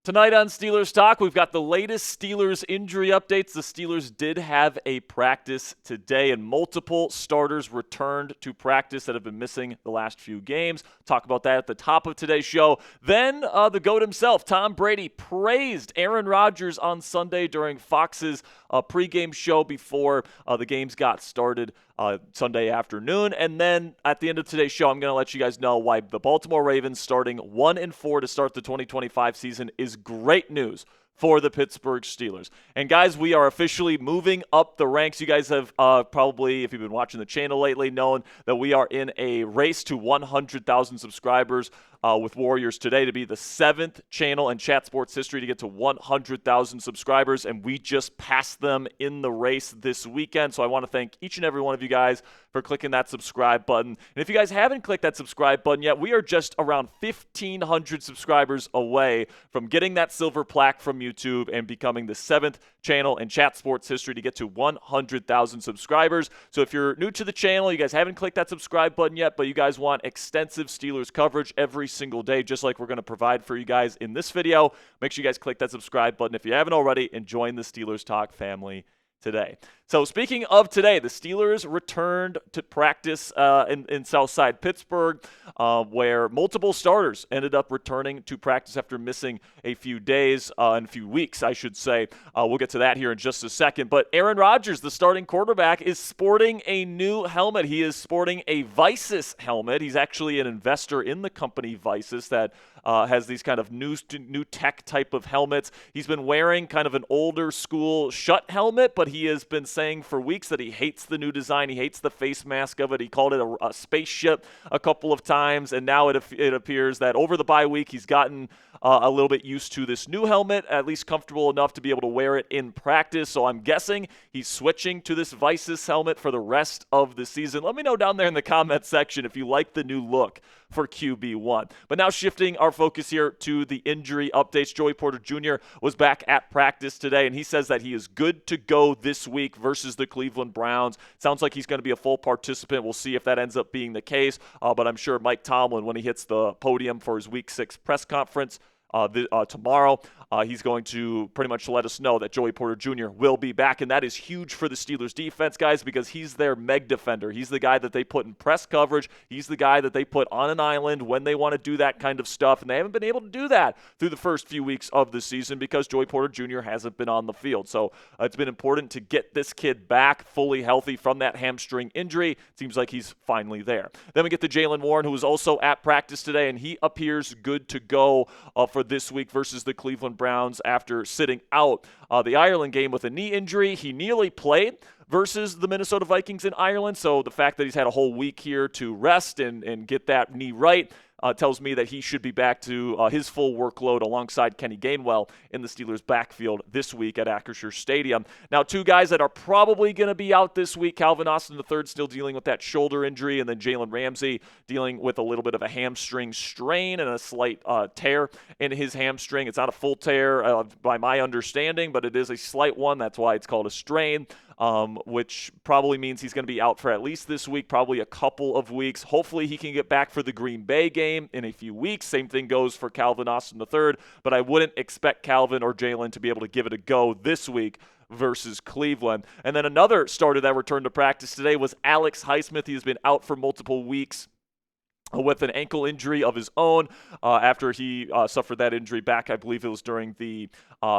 Tonight on Steelers Talk, we've got the latest Steelers injury updates. The Steelers did have a practice today, and multiple starters returned to practice that have been missing the last few games. Talk about that at the top of today's show. Then the GOAT himself, Tom Brady, praised Aaron Rodgers on Sunday during Fox's pregame show before the games got started Sunday afternoon. And then at the end of today's show, I'm going to let you guys know why the Baltimore Ravens starting 1-4 to start the 2025 season is great news for the Pittsburgh Steelers. And guys, we are officially moving up the ranks. You guys have probably, if you've been watching the channel lately, known that we are in a race to 100,000 subscribers with Warriors today to be the 7th channel in chat sports history to get to 100,000 subscribers, and we just passed them in the race this weekend. So I want to thank each and every one of you guys for clicking that subscribe button. And if you guys haven't clicked that subscribe button yet, we are just around 1,500 subscribers away from getting that silver plaque from YouTube and becoming the 7th channel in chat sports history to get to 100,000 subscribers. So if you're new to the channel, you guys haven't clicked that subscribe button yet, but you guys want extensive Steelers coverage every single day, just like we're going to provide for you guys in this video, make sure you guys click that subscribe button if you haven't already, and join the Steelers Talk family today. So speaking of today, the Steelers returned to practice in Southside Pittsburgh, where multiple starters ended up returning to practice after missing a few days and a few weeks, I should say. We'll get to that here in just a second. But Aaron Rodgers, the starting quarterback, is sporting a new helmet. He is sporting a Visus helmet. He's actually an investor in the company Visus that has these kind of new tech type of helmets. He's been wearing kind of an older school Schutt helmet, but he has been saying for weeks that he hates the new design. He hates the face mask of it. He called it a spaceship a couple of times, and now it appears that over the bye week he's gotten a little bit used to this new helmet, at least comfortable enough to be able to wear it in practice. So I'm guessing he's switching to this Visus helmet for the rest of the season. Let me know down there in the comment section if you like the new look for QB1. But now shifting our focus here to the injury updates. Joey Porter Jr. was back at practice today, and he says that he is good to go this week versus the Cleveland Browns. Sounds like he's going to be a full participant. We'll see if that ends up being the case, but I'm sure Mike Tomlin, when he hits the podium for his Week 6 press conference tomorrow, he's going to pretty much let us know that Joey Porter Jr. will be back, and that is huge for the Steelers defense, guys, because he's their meg defender. He's the guy that they put in press coverage. He's the guy that they put on an island when they want to do that kind of stuff, and they haven't been able to do that through the first few weeks of the season because Joey Porter Jr. hasn't been on the field. So it's been important to get this kid back fully healthy from that hamstring injury. Seems like he's finally there. Then we get to Jaylen Warren, who was also at practice today, and he appears good to go for this week versus the Cleveland Browns after sitting out the Ireland game with a knee injury. He nearly played versus the Minnesota Vikings in Ireland, so the fact that he's had a whole week here to rest and get that knee right tells me that he should be back to his full workload alongside Kenny Gainwell in the Steelers' backfield this week at Acrisure Stadium. Now, two guys that are probably going to be out this week, Calvin Austin III still dealing with that shoulder injury, and then Jalen Ramsey dealing with a little bit of a hamstring strain and a slight tear in his hamstring. It's not a full tear by my understanding, but it is a slight one. That's why it's called a strain. Which probably means he's going to be out for at least this week, probably a couple of weeks. Hopefully he can get back for the Green Bay game in a few weeks. Same thing goes for Calvin Austin III, but I wouldn't expect Calvin or Jalen to be able to give it a go this week versus Cleveland. And then another starter that returned to practice today was Alex Highsmith. He has been out for multiple weeks with an ankle injury of his own after he suffered that injury back, I believe it was during the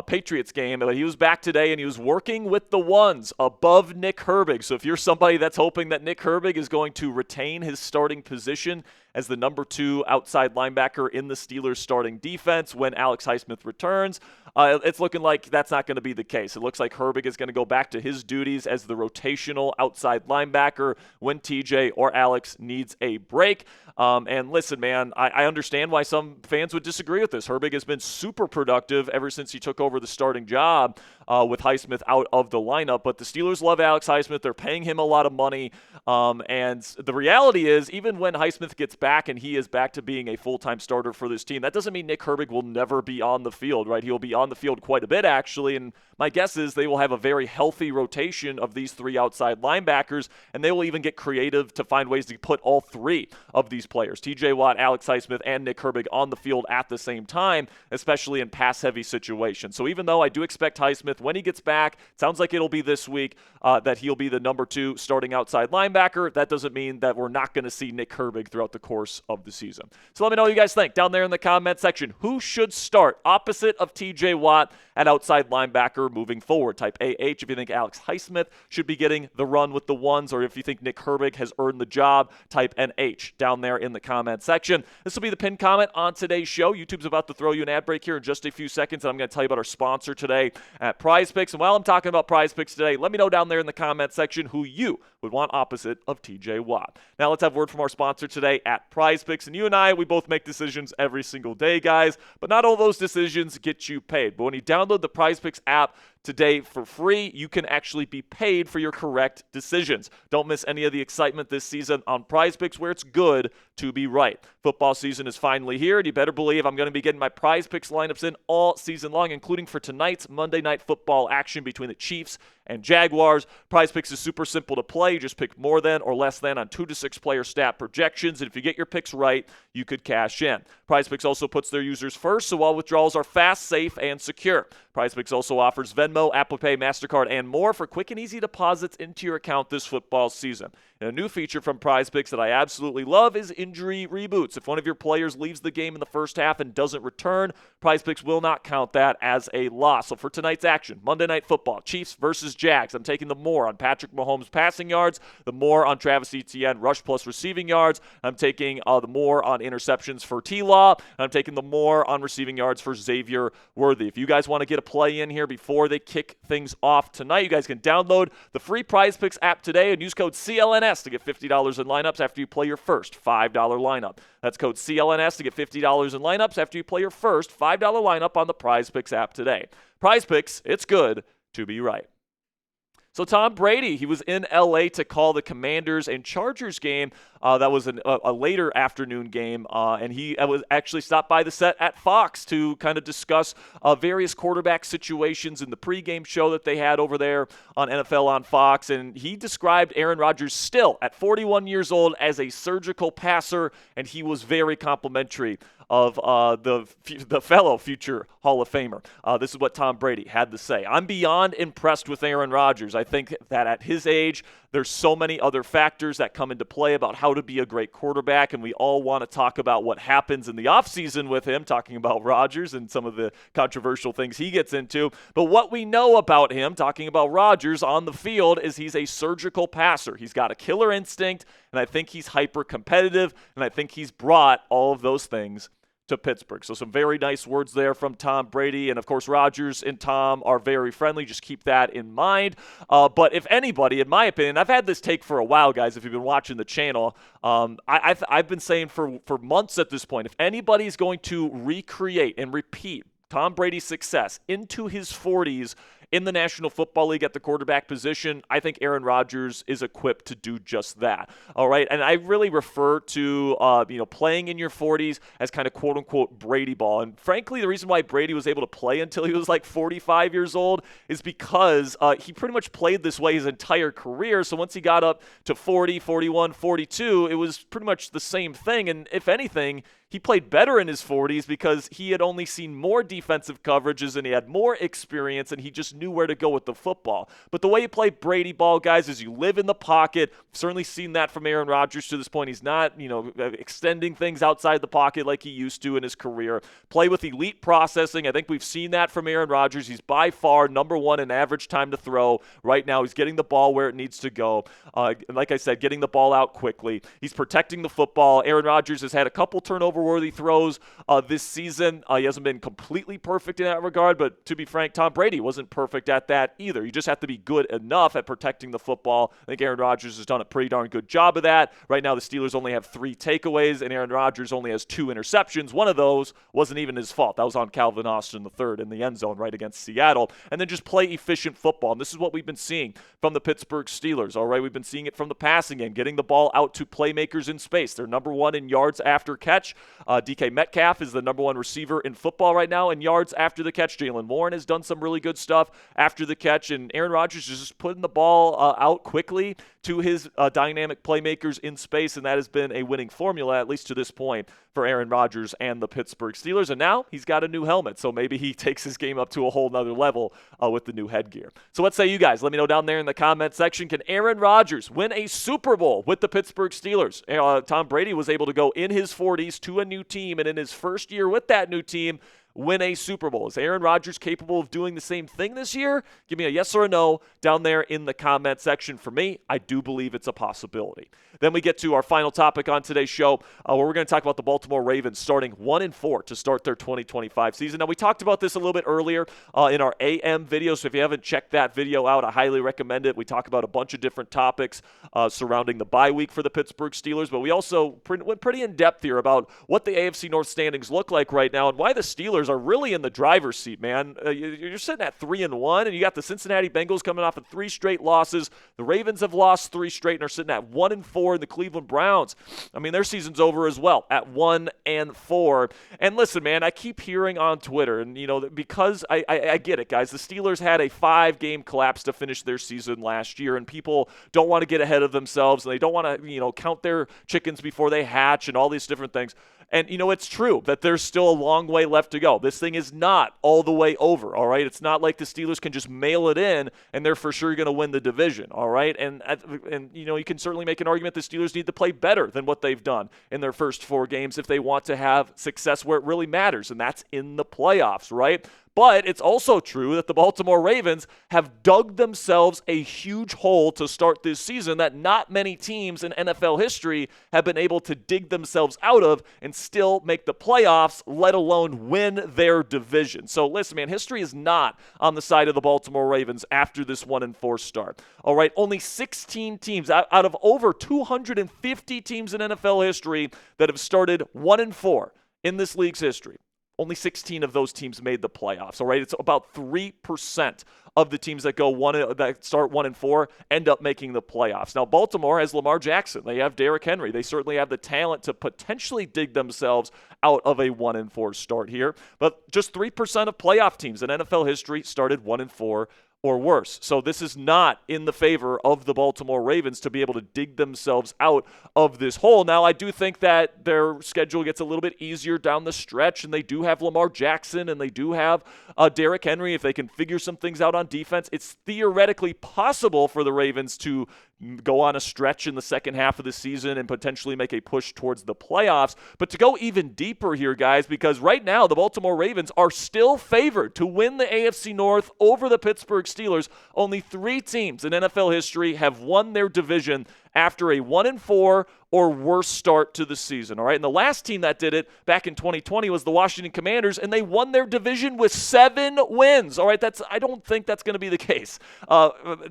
Patriots game. But he was back today, and he was working with the ones above Nick Herbig. So if you're somebody that's hoping that Nick Herbig is going to retain his starting position as the number 2 outside linebacker in the Steelers' starting defense when Alex Highsmith returns, it's looking like that's not going to be the case. It looks like Herbig is going to go back to his duties as the rotational outside linebacker when TJ or Alex needs a break. And listen, man, I understand why some fans would disagree with this. Herbig has been super productive ever since he took over the starting job with Highsmith out of the lineup. But the Steelers love Alex Highsmith. They're paying him a lot of money. And the reality is, even when Highsmith gets back and he is back to being a full-time starter for this team, that doesn't mean Nick Herbig will never be on the field, right? He'll be on the field quite a bit, actually, and my guess is they will have a very healthy rotation of these three outside linebackers, and they will even get creative to find ways to put all three of these players, TJ Watt, Alex Highsmith, and Nick Herbig, on the field at the same time, especially in pass-heavy situations. So even though I do expect Highsmith, when he gets back, it sounds like it'll be this week, that he'll be the number 2 starting outside linebacker, that doesn't mean that we're not going to see Nick Herbig throughout the course of the season. So let me know what you guys think down there in the comment section. Who should start opposite of TJ Watt at outside linebacker moving forward? Type AH if you think Alex Highsmith should be getting the run with the ones, or if you think Nick Herbig has earned the job, type NH down there in the comment section. This will be the pinned comment on today's show. YouTube's about to throw you an ad break here in just a few seconds, and I'm going to tell you about our sponsor today at Prize Picks. And while I'm talking about Prize Picks today, let me know down there in the comment section who you would want opposite of TJ Watt. Now let's have word from our sponsor today at Prize Picks. And you and I, we both make decisions every single day, guys, but not all those decisions get you paid. But when you download the Prize Picks app today for free, you can actually be paid for your correct decisions. Don't miss any of the excitement this season on Prize Picks, where it's good to be right. Football season is finally here, and you better believe I'm going to be getting my Prize Picks lineups in all season long, including for tonight's Monday Night Football action between the Chiefs and Jaguars. Prize Picks is super simple to play. You just pick more than or less than on 2 to 6 player stat projections, and if you get your picks right, you could cash in. Prize Picks also puts their users first, so all withdrawals are fast, safe, and secure. Prize Picks also offers Venmo, Apple Pay, MasterCard, and more for quick and easy deposits into your account this football season. And a new feature from Prize Picks that I absolutely love is injury reboots. If one of your players leaves the game in the first half and doesn't return, Prize Picks will not count that as a loss. So for tonight's action, Monday Night Football, Chiefs versus Jags, I'm taking the more on Patrick Mahomes passing yards, the more on Travis Etienne rush plus receiving yards. I'm taking the more on interceptions for T-Law, and I'm taking the more on receiving yards for Xavier Worthy. If you guys want to get a play in here before they kick things off tonight, you guys can download the free Prize Picks app today and use code CLNS to get $50 in lineups after you play your first $5 lineup. That's code CLNS to get $50 in lineups after you play your first $5 lineup on the Prize Picks app today. Prize Picks, it's good to be right. So Tom Brady, he was in L.A. to call the Commanders and Chargers game. That was a later afternoon game, and he was actually stopped by the set at Fox to kind of discuss various quarterback situations in the pregame show that they had over there on NFL on Fox. And he described Aaron Rodgers, still at 41 years old, as a surgical passer, and he was very complimentary of the fellow future Hall of Famer. This is what Tom Brady had to say. I'm beyond impressed with Aaron Rodgers. I think that at his age, there's so many other factors that come into play about how to be a great quarterback, and we all want to talk about what happens in the offseason with him, talking about Rodgers and some of the controversial things he gets into. But what we know about him, talking about Rodgers on the field, is he's a surgical passer. He's got a killer instinct, and I think he's hyper-competitive, and I think he's brought all of those things to Pittsburgh. So some very nice words there from Tom Brady. And of course, Rodgers and Tom are very friendly. Just keep that in mind. But if anybody, in my opinion, I've had this take for a while, guys, if you've been watching the channel, I've been saying for months at this point, if anybody's going to recreate and repeat Tom Brady's success into his 40s in the National Football League at the quarterback position, I think Aaron Rodgers is equipped to do just that. All right, and I really refer to playing in your 40s as kind of quote unquote Brady Ball. And frankly, the reason why Brady was able to play until he was like 45 years old is because he pretty much played this way his entire career. So once he got up to 40, 41, 42, it was pretty much the same thing. And if anything, he played better in his 40s because he had only seen more defensive coverages and he had more experience and he just knew where to go with the football. But the way you play Brady Ball, guys, is you live in the pocket. I've certainly seen that from Aaron Rodgers to this point. He's not, extending things outside the pocket like he used to in his career. Play with elite processing. I think we've seen that from Aaron Rodgers. He's by far number one in average time to throw. Right now, he's getting the ball where it needs to go. And like I said, getting the ball out quickly. He's protecting the football. Aaron Rodgers has had a couple turnover turnover-worthy throws this season. He hasn't been completely perfect in that regard, but to be frank, Tom Brady wasn't perfect at that either. You just have to be good enough at protecting the football. I think Aaron Rodgers has done a pretty darn good job of that. Right now, the Steelers only have 3 takeaways, and Aaron Rodgers only has 2 interceptions. One of those wasn't even his fault. That was on Calvin Austin III in the end zone right against Seattle. And then just play efficient football. And this is what we've been seeing from the Pittsburgh Steelers, all right? We've been seeing it from the passing game, getting the ball out to playmakers in space. They're number 1 in yards after catch. DK Metcalf is the number 1 receiver in football right now in yards after the catch. Jaylen Warren has done some really good stuff after the catch, and Aaron Rodgers is just putting the ball out quickly to his dynamic playmakers in space, and that has been a winning formula, at least to this point, for Aaron Rodgers and the Pittsburgh Steelers. And now he's got a new helmet, so maybe he takes his game up to a whole nother level with the new headgear. So what say you guys? Let me know down there in the comment section. Can Aaron Rodgers win a Super Bowl with the Pittsburgh Steelers? Tom Brady was able to go in his 40s to a new team, and in his first year with that new team, win a Super Bowl. Is Aaron Rodgers capable of doing the same thing this year? Give me a yes or a no down there in the comment section. For me, I do believe it's a possibility. Then we get to our final topic on today's show, where we're going to talk about the Baltimore Ravens starting 1-4 to start their 2025 season. Now, we talked about this a little bit earlier in our AM video, so if you haven't checked that video out, I highly recommend it. We talk about a bunch of different topics surrounding the bye week for the Pittsburgh Steelers, but we also went pretty in-depth here about what the AFC North standings look like right now and why the Steelers are really in the driver's seat, man. You're sitting at 3-1, and you got the Cincinnati Bengals coming off of 3 straight losses. The Ravens have lost 3 straight and are sitting at 1-4. And the Cleveland Browns, I mean, their season's over as well at 1-4. And listen, man, I keep hearing on Twitter, and because I get it, guys. The Steelers had a 5-game collapse to finish their season last year, and people don't want to get ahead of themselves, and they don't want to, count their chickens before they hatch, and all these different things. And, it's true that there's still a long way left to go. This thing is not all the way over, all right? It's not like the Steelers can just mail it in and they're for sure going to win the division, all right? And you can certainly make an argument the Steelers need to play better than what they've done in their first 4 games if they want to have success where it really matters, and that's in the playoffs, right? But it's also true that the Baltimore Ravens have dug themselves a huge hole to start this season that not many teams in NFL history have been able to dig themselves out of and still make the playoffs, let alone win their division. So listen, man, history is not on the side of the Baltimore Ravens after this 1-4 start. All right, only 16 teams out of over 250 teams in NFL history that have started 1-4 in this league's history. Only 16 of those teams made the playoffs, all right? It's about 3% of the teams that start 1-4 end up making the playoffs. Now, Baltimore has Lamar Jackson. They have Derrick Henry. They certainly have the talent to potentially dig themselves out of a 1-4 start here. But just 3% of playoff teams in NFL history started 1-4 or worse. So this is not in the favor of the Baltimore Ravens to be able to dig themselves out of this hole. Now, I do think that their schedule gets a little bit easier down the stretch, and they do have Lamar Jackson, and they do have Derrick Henry. If they can figure some things out on defense, it's theoretically possible for the Ravens to go on a stretch in the second half of the season and potentially make a push towards the playoffs. But to go even deeper here, guys, because right now the Baltimore Ravens are still favored to win the AFC North over the Pittsburgh Steelers. Only 3 teams in NFL history have won their division after a 1-4 or worse start to the season, all right? And the last team that did it back in 2020 was the Washington Commanders, and they won their division with 7 wins, all right? I don't think that's going to be the case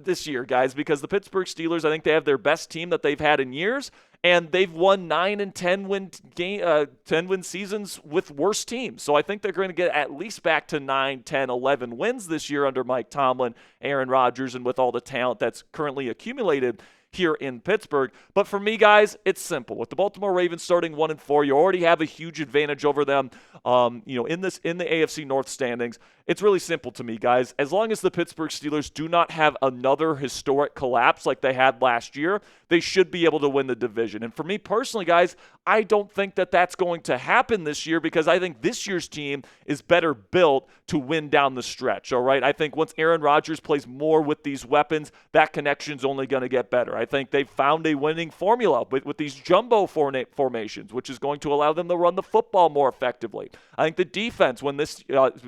this year, guys, because the Pittsburgh Steelers, I think they have their best team that they've had in years, and they've won 9 and 10 win seasons with worse teams. So I think they're going to get at least back to 9, 10, 11 wins this year under Mike Tomlin, Aaron Rodgers, and with all the talent that's currently accumulated here in Pittsburgh. But for me, guys, it's simple. With the Baltimore Ravens starting 1-4, you already have a huge advantage over them. In the AFC North standings, it's really simple to me, guys. As long as the Pittsburgh Steelers do not have another historic collapse like they had last year, they should be able to win the division. And for me personally, guys, I don't think that that's going to happen this year because I think this year's team is better built to win down the stretch, all right? I think once Aaron Rodgers plays more with these weapons, that connection's only going to get better. I think they've found a winning formula with these jumbo formations, which is going to allow them to run the football more effectively. I think the defense, when this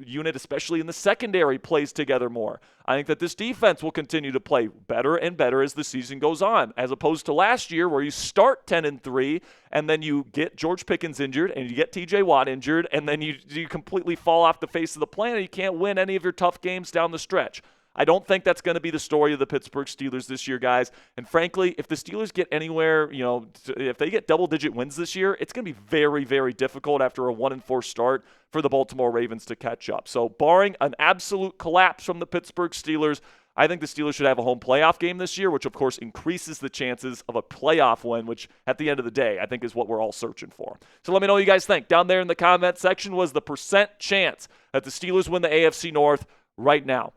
unit, especially especially in the secondary, plays together more. I think that this defense will continue to play better and better as the season goes on, as opposed to last year where you start 10-3 and then you get George Pickens injured and you get TJ Watt injured and then you completely fall off the face of the planet. You can't win any of your tough games down the stretch. I don't think that's going to be the story of the Pittsburgh Steelers this year, guys. And frankly, if the Steelers get anywhere, if they get double-digit wins this year, it's going to be very, very difficult after a 1-4 start for the Baltimore Ravens to catch up. So barring an absolute collapse from the Pittsburgh Steelers, I think the Steelers should have a home playoff game this year, which of course increases the chances of a playoff win, which at the end of the day, I think is what we're all searching for. So let me know what you guys think. Down there in the comment section was the percent chance that the Steelers win the AFC North right now.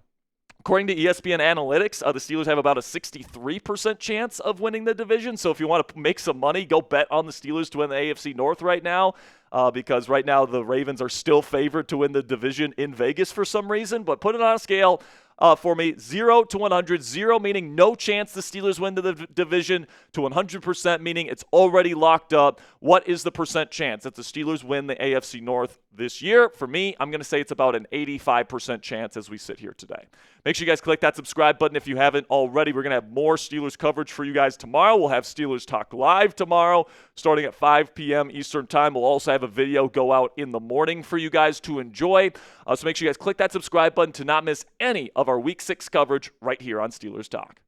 According to ESPN Analytics, the Steelers have about a 63% chance of winning the division. So if you want to make some money, go bet on the Steelers to win the AFC North right now, because right now the Ravens are still favored to win the division in Vegas for some reason. But put it on a scale for me, 0 to 100, 0 meaning no chance the Steelers win the division, to 100% meaning it's already locked up. What is the percent chance that the Steelers win the AFC North this year? For me, I'm going to say it's about an 85% chance as we sit here today. Make sure you guys click that subscribe button if you haven't already. We're going to have more Steelers coverage for you guys tomorrow. We'll have Steelers Talk Live tomorrow starting at 5 p.m. Eastern Time. We'll also have a video go out in the morning for you guys to enjoy. So make sure you guys click that subscribe button to not miss any of our Week 6 coverage right here on Steelers Talk.